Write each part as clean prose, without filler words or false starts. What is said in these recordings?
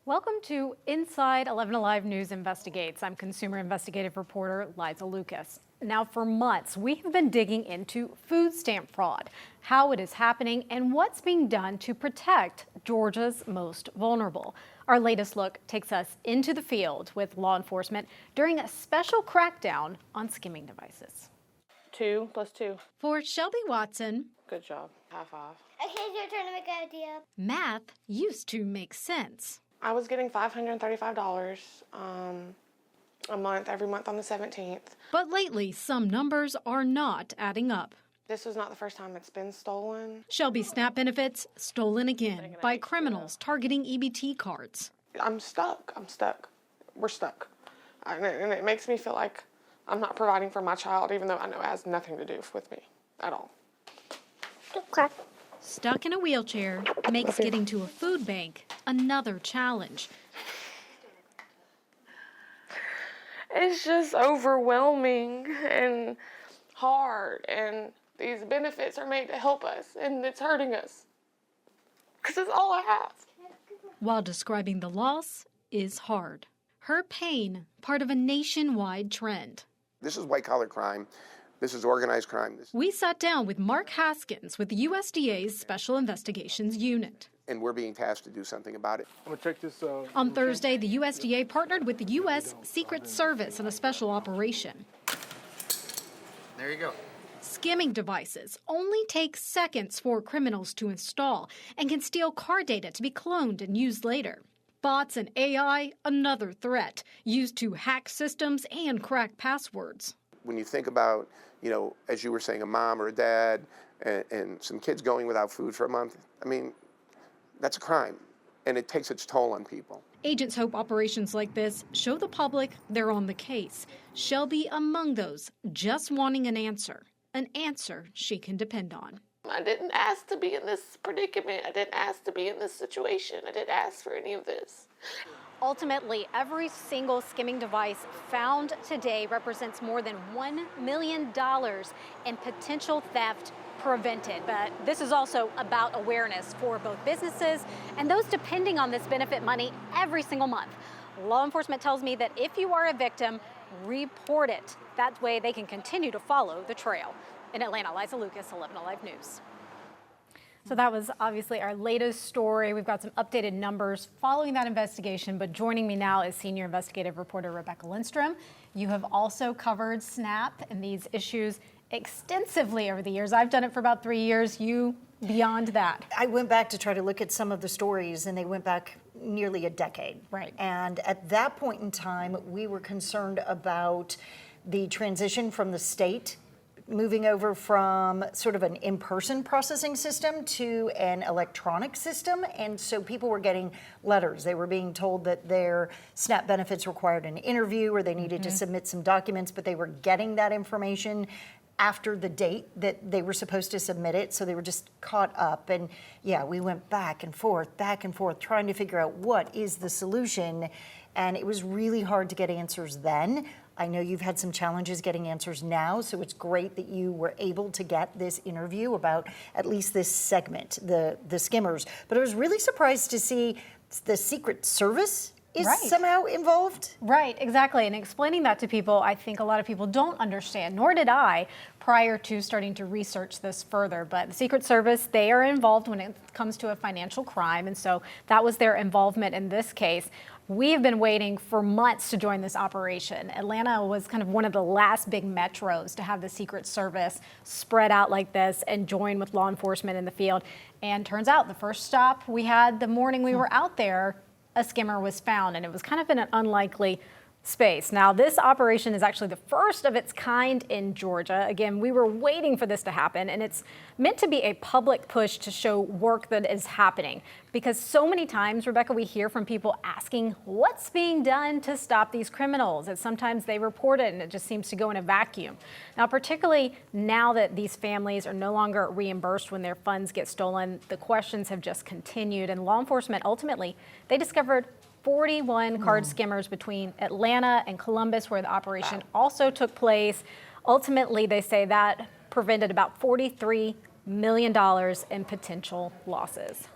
Welcome to Inside 11Alive News Investigates. I'm consumer investigative reporter Liza Lucas. Now, for months, we have been digging into food stamp fraud, how it is happening, and what's being done to protect Georgia's most vulnerable. Our latest look takes us into the field with law enforcement during a special crackdown on skimming devices. 2 + 2. For Shelby Watson, Good job. High five. Okay, it's your turn to make an idea. math used to make sense. I was getting $535 a month, every month on the 17th. But lately, some numbers are not adding up. This was not the first time it's been stolen. Shelby SNAP benefits stolen again by criminals targeting EBT cards. I'm stuck. We're stuck. And it makes me feel like I'm not providing for my child, even though I know it has nothing to do with me at all. Okay. Stuck in a wheelchair makes getting to a food bank another challenge. It's just overwhelming and hard, and these benefits are made to help us, and it's hurting us. Because it's all I have. While describing the loss is hard. Her pain, part of a nationwide trend. This is white-collar crime. This is organized crime. We sat down with Mark Haskins with the USDA's Special Investigations Unit. And we're being tasked to do something about it. I'm gonna check this. On Thursday, the USDA partnered with the U.S. Secret Service in a special operation. There you go. Skimming devices only take seconds for criminals to install and can steal car data to be cloned and used later. Bots and AI, another threat, used to hack systems and crack passwords. When you think about, as you were saying, a mom or a dad and some kids going without food for a month, I mean, that's a crime, and it takes its toll on people. Agents hope operations like this show the public they're on the case. Shelby among those just wanting an answer she can depend on. I didn't ask to be in this predicament. I didn't ask to be in this situation. I didn't ask for any of this. Ultimately, every single skimming device found today represents more than $1 million in potential theft prevented. But this is also about awareness for both businesses and those depending on this benefit money every single month. Law enforcement tells me that if you are a victim, report it. That way they can continue to follow the trail. In Atlanta, Liza Lucas, 11Alive News. So that was obviously our latest story. We've got some updated numbers following that investigation, but joining me now is senior investigative reporter Rebecca Lindstrom. You have also covered SNAP and these issues extensively over the years. I've done it for about 3 years. You beyond that. I went back to try to look at some of the stories, and they went back nearly a decade. Right. And at that point in time, we were concerned about the transition from the state moving over from sort of an in-person processing system to an electronic system. And so people were getting letters. They were being told that their SNAP benefits required an interview or they needed to submit some documents, but they were getting that information after the date that they were supposed to submit it. So they were just caught up. And yeah, we went back and forth, trying to figure out what is the solution. And it was really hard to get answers then. I know you've had some challenges getting answers now, so it's great that you were able to get this interview about at least this segment, the skimmers. But I was really surprised to see the Secret Service is somehow involved. Right, exactly. And explaining that to people, I think a lot of people don't understand, nor did I prior to starting to research this further. But the Secret Service, they are involved when it comes to a financial crime. And so that was their involvement in this case. We have been waiting for months to join this operation. Atlanta was kind of one of the last big metros to have the Secret Service spread out like this and join with law enforcement in the field. And turns out the first stop we had the morning we were out there, a skimmer was found, and it was kind of in an unlikely space. Now, this operation is actually the first of its kind in Georgia. Again, we were waiting for this to happen, and it's meant to be a public push to show work that is happening. Because so many times, Rebecca, we hear from people asking what's being done to stop these criminals. And sometimes they report it, and it just seems to go in a vacuum. Now, particularly now that these families are no longer reimbursed when their funds get stolen, the questions have just continued. And law enforcement, ultimately, they discovered 41 card skimmers between Atlanta and Columbus, where the operation also took place. Ultimately, they say that prevented about $43 million in potential losses.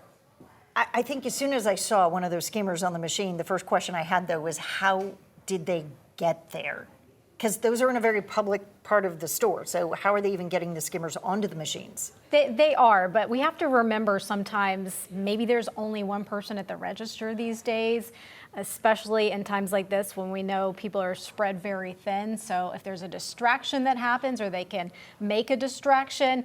I think as soon as I saw one of those skimmers on the machine, the first question I had though was how did they get there? Because those are in a very public part of the store. So how are they even getting the skimmers onto the machines? They are, but we have to remember sometimes maybe there's only one person at the register these days, especially in times like this when we know people are spread very thin. So if there's a distraction that happens or they can make a distraction,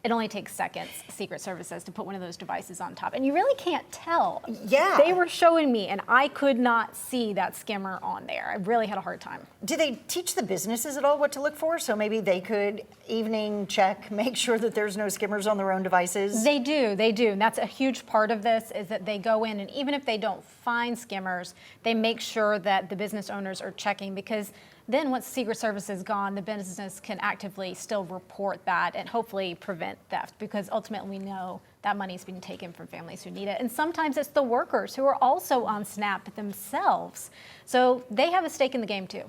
it only takes seconds, Secret Service says, to put one of those devices on top. And you really can't tell. Yeah. They were showing me, and I could not see that skimmer on there. I really had a hard time. Do they teach the businesses at all what to look for? So maybe they could evening check, make sure that there's no skimmers on their own devices? They do. And that's a huge part of this is that they go in, and even if they don't find skimmers, they make sure that the business owners are checking, because then once Secret Service is gone, the business can actively still report that and hopefully prevent theft, because ultimately we know that money's being taken from families who need it. And sometimes it's the workers who are also on SNAP themselves. So they have a stake in the game too.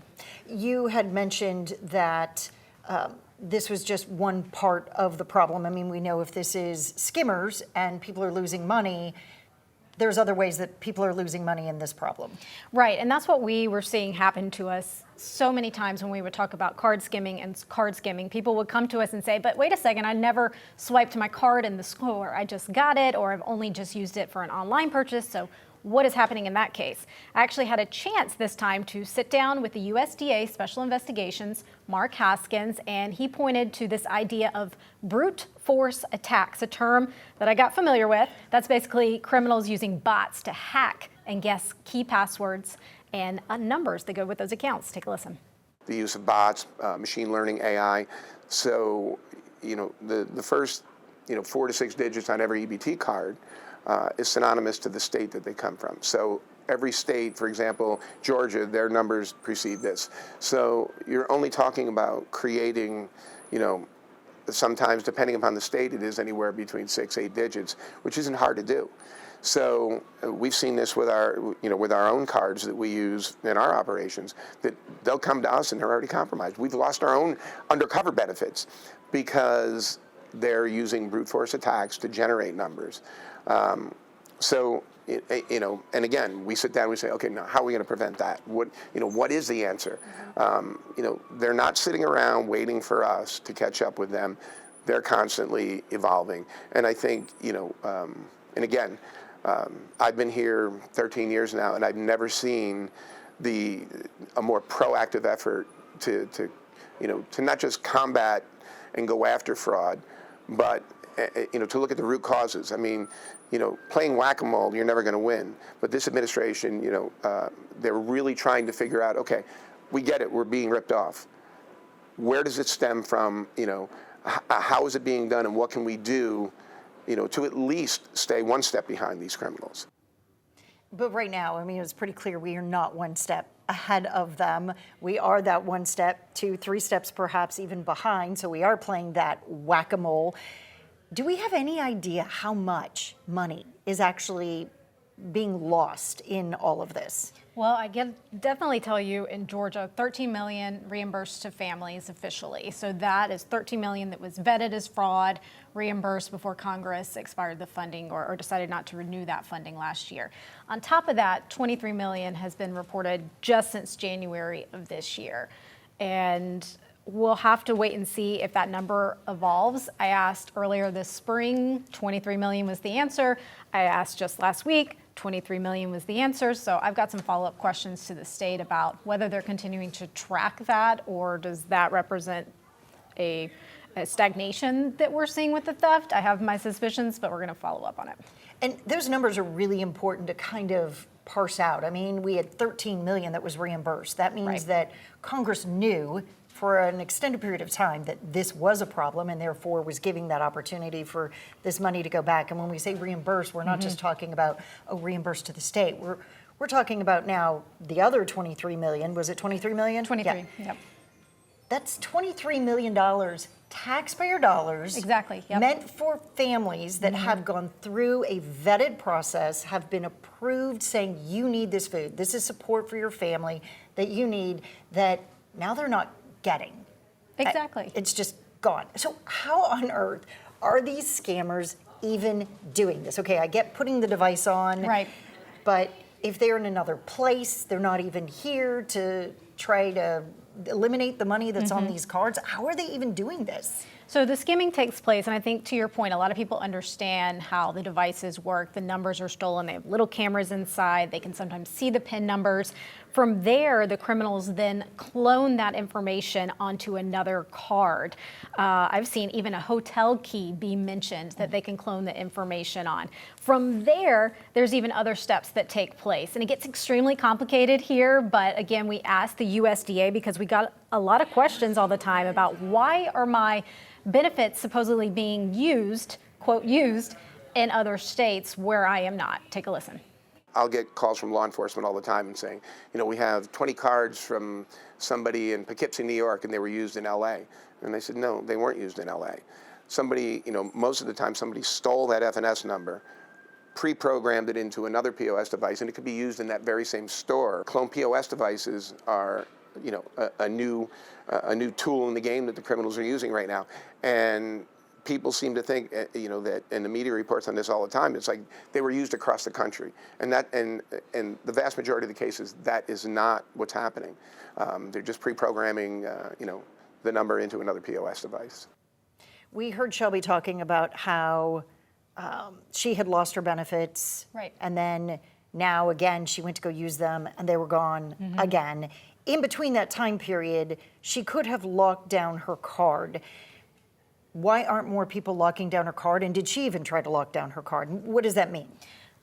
You had mentioned that this was just one part of the problem. I mean, we know if this is skimmers and people are losing money, there's other ways that people are losing money in this problem. Right, and that's what we were seeing happen to us so many times when we would talk about card skimming and card skimming. People would come to us and say, but wait a second, I never swiped my card in the store. I just got it, or I've only just used it for an online purchase. So what is happening in that case? I actually had a chance this time to sit down with the USDA Special Investigations, Mark Haskins, and he pointed to this idea of brute force attacks, a term that I got familiar with. That's basically criminals using bots to hack and guess key passwords and numbers that go with those accounts. Take a listen. The use of bots, machine learning, AI. So, the first, 4 to 6 digits on every EBT card is synonymous to the state that they come from. So every state, for example, Georgia, their numbers precede this. So you're only talking about creating, sometimes depending upon the state, it is anywhere between 6, 8 digits, which isn't hard to do. So we've seen this with our own cards that we use in our operations, that they'll come to us and they're already compromised. We've lost our own undercover benefits because they're using brute force attacks to generate numbers. And again, we sit down and we say, okay, now how are we going to prevent that? What is the answer? They're not sitting around waiting for us to catch up with them. They're constantly evolving. And I think, and again, I've been here 13 years now, and I've never seen a more proactive effort to not just combat and go after fraud, but to look at the root causes. I mean, playing whack-a-mole, you're never going to win. But this administration, they're really trying to figure out, okay, we get it, we're being ripped off. Where does it stem from? How is it being done, and what can we do, to at least stay one step behind these criminals? But right now, I mean, it's pretty clear we are not one step ahead of them. We are that 1 step, 2, 3 steps perhaps even behind. So we are playing that whack-a-mole. Do we have any idea how much money is actually being lost in all of this? Well, I can definitely tell you in Georgia, $13 million reimbursed to families officially. So that is $13 million that was vetted as fraud, reimbursed before Congress expired the funding or decided not to renew that funding last year. On top of that, $23 million has been reported just since January of this year. And we'll have to wait and see if that number evolves. I asked earlier this spring, 23 million was the answer. I asked just last week, 23 million was the answer. So I've got some follow-up questions to the state about whether they're continuing to track that, or does that represent a stagnation that we're seeing with the theft. I have my suspicions, but we're going to follow up on it. And those numbers are really important to kind of parse out. I mean, we had 13 million that was reimbursed. That means that Congress knew for an extended period of time that this was a problem, and therefore was giving that opportunity for this money to go back. And when we say reimburse, we're not just talking about reimburse to the state. We're talking about now the other 23 million. Was it 23 million? 23, yep. That's $23 million taxpayer dollars. Exactly, yep. Meant for families that have gone through a vetted process, have been approved saying you need this food. This is support for your family that you need, that now they're not getting. Exactly. It's just gone. So how on earth are these scammers even doing this? Okay, I get putting the device on. Right. But if they're in another place, they're not even here to try to eliminate the money that's on these cards, how are they even doing this? So the skimming takes place, and I think to your point, a lot of people understand how the devices work. The numbers are stolen. They have little cameras inside. They can sometimes see the PIN numbers. From there, the criminals then clone that information onto another card. I've seen even a hotel key be mentioned that they can clone the information on. From there, there's even other steps that take place. And it gets extremely complicated here, but again, we asked the USDA because we got a lot of questions all the time about why are my benefits supposedly being used, quote, used in other states where I am not. Take a listen. I'll get calls from law enforcement all the time and saying, we have 20 cards from somebody in Poughkeepsie, New York, and they were used in LA. And they said, no, they weren't used in LA. Somebody, most of the time somebody stole that FNS number, pre-programmed it into another POS device, and it could be used in that very same store. Clone POS devices are, a new tool in the game that the criminals are using right now. And people seem to think, that, and the media reports on this all the time, it's like they were used across the country. And the vast majority of the cases, that is not what's happening. They're just pre-programming, the number into another POS device. We heard Shelby talking about how she had lost her benefits. Right. And then now again, she went to go use them and they were gone again. In between that time period, she could have locked down her card. Why aren't more people locking down her card? And did she even try to lock down her card? What does that mean?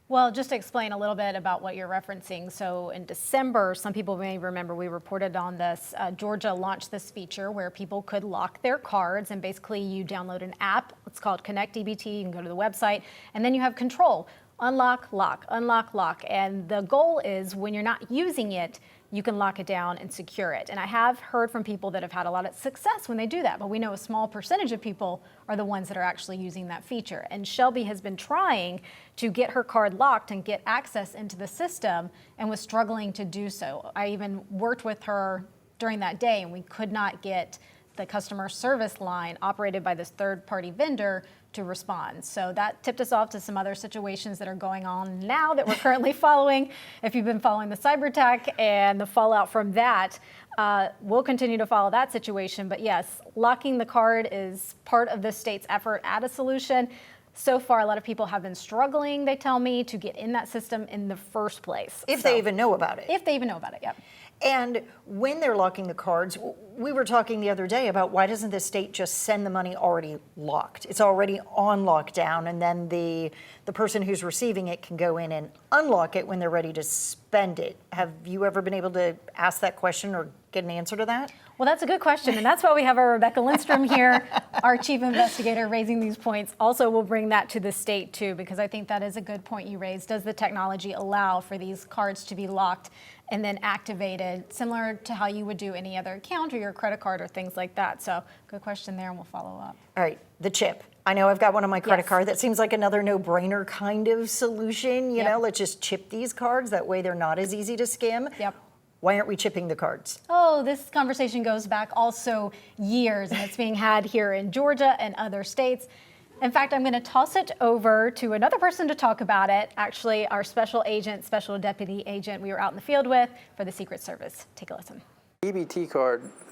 Well, just to explain a little bit about what you're referencing. So in December, some people may remember we reported on this, Georgia launched this feature where people could lock their cards, and basically you download an app, it's called Connect DBT, you can go to the website, and then you have control, unlock, lock, unlock, lock. And the goal is when you're not using it, you can lock it down and secure it. And I have heard from people that have had a lot of success when they do that, but we know a small percentage of people are the ones that are actually using that feature. And Shelby has been trying to get her card locked and get access into the system and was struggling to do so. I even worked with her during that day and we could not get the customer service line operated by this third-party vendor to respond. So that tipped us off to some other situations that are going on now that we're currently following. If you've been following the cyber attack and the fallout from that, we'll continue to follow that situation. But yes, locking the card is part of the state's effort at a solution. So far, a lot of people have been struggling, they tell me, to get in that system in the first place. If they even know about it. If they even know about it, yep. And when they're locking the cards, we were talking the other day about why doesn't the state just send the money already locked? It's already on lockdown, and then the person who's receiving it can go in and unlock it when they're ready to spend it. Have you ever been able to ask that question or get an answer to that? Well, that's a good question, and that's why we have our Rebecca Lindstrom here, our chief investigator, raising these points. Also, we'll bring that to the state, too, because I think that is a good point you raised. Does the technology allow for these cards to be locked and then activated, similar to how you would do any other account or your credit card or things like that? So, good question there, and we'll follow up. All right, the chip. I know I've got one on my credit Yes. card. That seems like another no-brainer kind of solution. You know, let's just chip these cards. That way they're not as easy to skim. Yep. Why aren't we chipping the cards? Oh, this conversation goes back also years, and it's being had here in Georgia and other states. In fact, I'm going to toss it over to another person to talk about it, actually our special agent, special deputy agent we were out in the field with for the Secret Service. Take a listen. EBT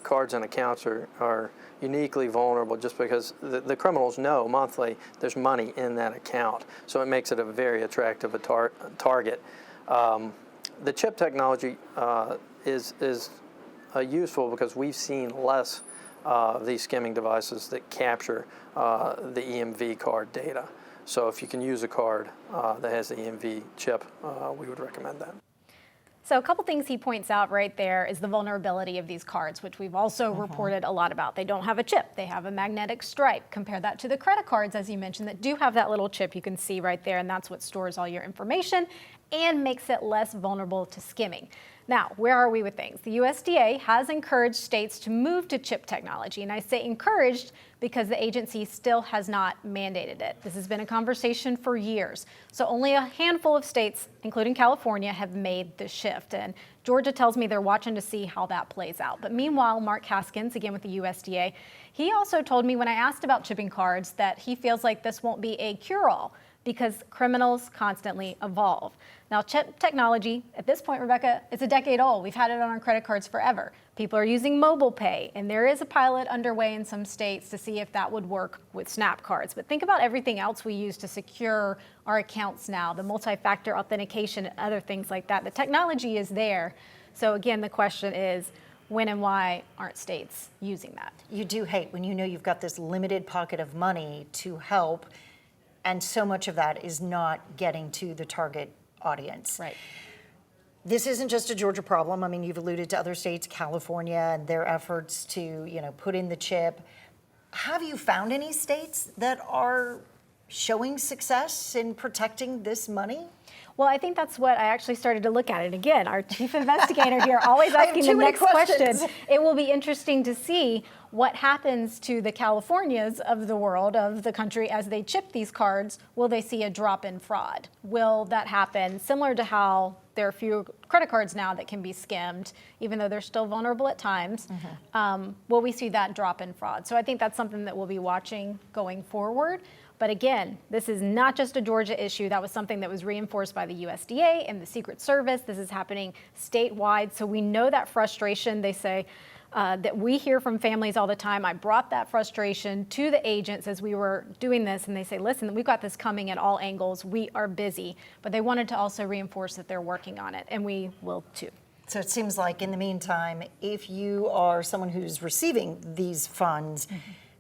cards and accounts are uniquely vulnerable just because the criminals know monthly there's money in that account, so it makes it a very attractive target. The chip technology is useful because we've seen less of these skimming devices that capture the EMV card data. So if you can use a card that has the EMV chip, we would recommend that. So a couple things he points out right there is the vulnerability of these cards, which we've also reported a lot about. They don't have a chip. They have a magnetic stripe. Compare that to the credit cards, as you mentioned, that do have that little chip you can see right there, and that's what stores all your information and makes it less vulnerable to skimming. Now, where are we with things? The USDA has encouraged states to move to chip technology, and I say encouraged because the agency still has not mandated it. This has been a conversation for years. So only a handful of states, including California, have made the shift. And Georgia tells me they're watching to see how that plays out. But meanwhile, Mark Haskins, again with the USDA, he also told me when I asked about chipping cards that he feels like this won't be a cure-all because criminals constantly evolve. Now, chip technology, at this point, Rebecca, it's a decade old. We've had it on our credit cards forever. People are using mobile pay, and there is a pilot underway in some states to see if that would work with SNAP cards. But think about everything else we use to secure our accounts now, the multi-factor authentication and other things like that. The technology is there. So again, the question is, when and why aren't states using that? You do hate when you know you've got this limited pocket of money to help, and so much of that is not getting to the target audience. Right. This isn't just a Georgia problem. I mean, you've alluded to other states, California, and their efforts to, put in the chip. Have you found any states that are showing success in protecting this money? Well, I think that's what I actually started to look at it. Again, our chief investigator here always I have asking too the many next questions. question. It will be interesting to see what happens to the Californias of the world, of the country, as they chip these cards. Will they see a drop in fraud? Will that happen similar to how there are few credit cards now that can be skimmed, even though they're still vulnerable at times? Will we see that drop in fraud? So I think that's something that we'll be watching going forward. But again, this is not just a Georgia issue. That was something that was reinforced by the USDA and the Secret Service. This is happening statewide. So we know that frustration. They say that we hear from families all the time. I brought that frustration to the agents as we were doing this, and they say, listen, we've got this coming at all angles. We are busy. But they wanted to also reinforce that they're working on it, and we will too. So it seems like in the meantime, if you are someone who's receiving these funds,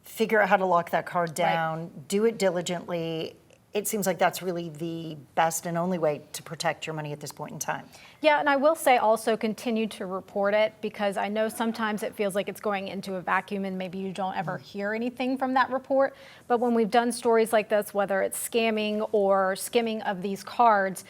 figure out how to lock that card down, do it diligently. It seems like that's really the best and only way to protect your money at this point in time. Yeah, and I will say also continue to report it, because I know sometimes it feels like it's going into a vacuum and maybe you don't ever hear anything from that report. But when we've done stories like this, whether it's scamming or skimming of these cards,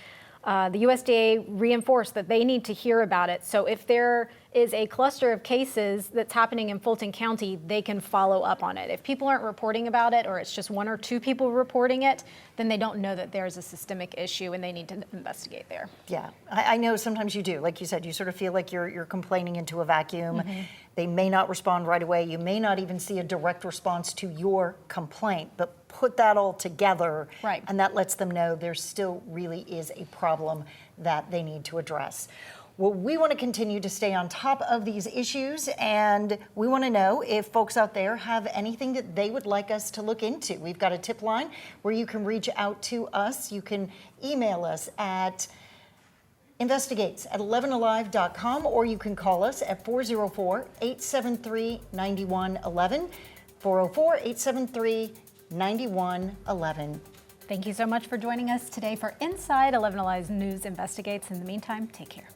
the USDA reinforced that they need to hear about it. So if there is a cluster of cases that's happening in Fulton County, they can follow up on it. If people aren't reporting about it, or it's just one or two people reporting it, then they don't know that there's a systemic issue and they need to investigate there. Yeah, I know sometimes you do. Like you said, you sort of feel like you're complaining into a vacuum. They may not respond right away. You may not even see a direct response to your complaint, but put that all together, and that lets them know there still really is a problem that they need to address. Well, we want to continue to stay on top of these issues, and we want to know if folks out there have anything that they would like us to look into. We've got a tip line where you can reach out to us. You can email us at investigates@11alive.com, or you can call us at 404-873-9111, 404-873-9111. Thank you so much for joining us today for Inside 11 Alive News Investigates. In the meantime, take care.